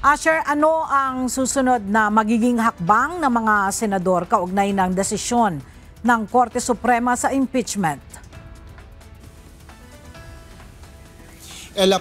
Asher, ano ang susunod na magiging hakbang ng mga senador kaugnay ng desisyon ng Korte Suprema sa impeachment?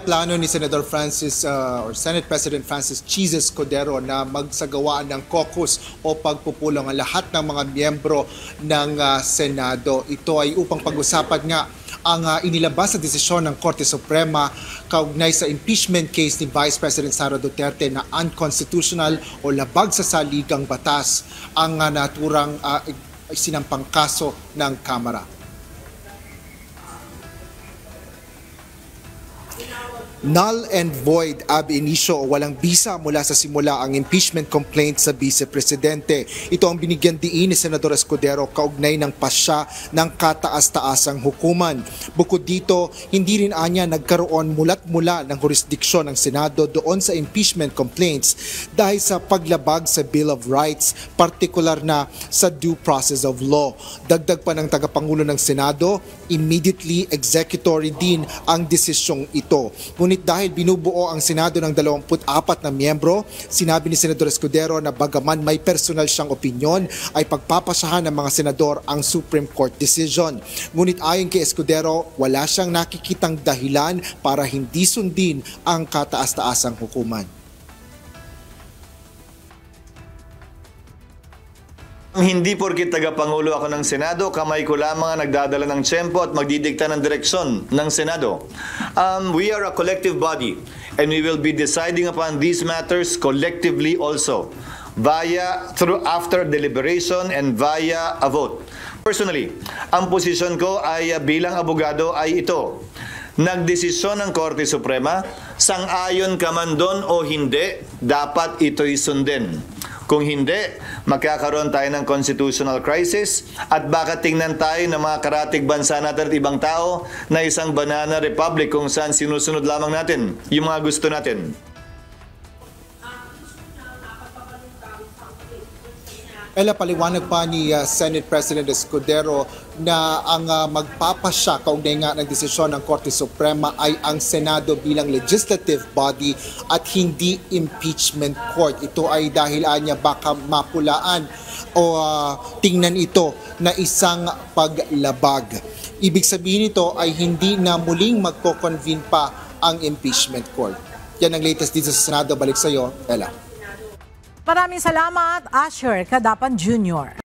Plano ni Senator Francis or Senate President Francis Cheese Escudero na magsagawaan ng caucus o pagpupulong ang lahat ng mga miyembro ng Senado. Ito ay upang pag-usapan nga ang inilabas na desisyon ng Korte Suprema kaugnay sa impeachment case ni Vice President Sara Duterte na unconstitutional o labag sa saligang batas ang naturang sinampang kaso ng Kamara. Null and void ab initio o walang bisa mula sa simula ang impeachment complaint sa Vice Presidente. Ito ang binigyan diin ni Senador Escudero kaugnay ng pasya ng kataas-taasang hukuman. Bukod dito, hindi rin anya nagkaroon mulat-mula ng jurisdiksyon ng Senado doon sa impeachment complaints dahil sa paglabag sa Bill of Rights, partikular na sa due process of law. Dagdag pa ng tagapangulo ng Senado, immediately executory din ang desisyong ito. Ngunit dahil binubuo ang Senado ng 24 na miyembro, sinabi ni Senador Escudero na bagaman may personal siyang opinyon, ay pagpapasahan ng mga senador ang Supreme Court decision. Ngunit ayon kay Escudero, wala siyang nakikitang dahilan para hindi sundin ang kataas-taasang hukuman. Hindi porkit tagapangulo ako ng Senado, kamay ko lamang ang nagdadala ng tiyempo at magdidikta ng direksyon ng Senado. We are a collective body and we will be deciding upon these matters collectively also, after deliberation and via a vote. Personally, ang posisyon ko ay bilang abogado ay ito. Nagdesisyon ng Korte Suprema, sang-ayon ka man doon o hindi, dapat ito'y sundin. Kung hindi, magkakaroon tayo ng constitutional crisis at baka tingnan tayo ng mga karatig bansa natin at ibang tao na isang banana republic kung saan sinusunod lamang natin yung mga gusto natin. Paliwanag pa ni Senate President Escudero na ang magpapasya kaugnay nga ng desisyon ng Korte Suprema ay ang Senado bilang legislative body at hindi impeachment court. Ito ay dahil niya baka mapulaan o tingnan ito na isang paglabag. Ibig sabihin nito ay hindi na muling magko-convene pa ang impeachment court. Yan ang latest dito sa Senado. Balik sa iyo, Ella. Maraming salamat, Asher Cadapan Jr.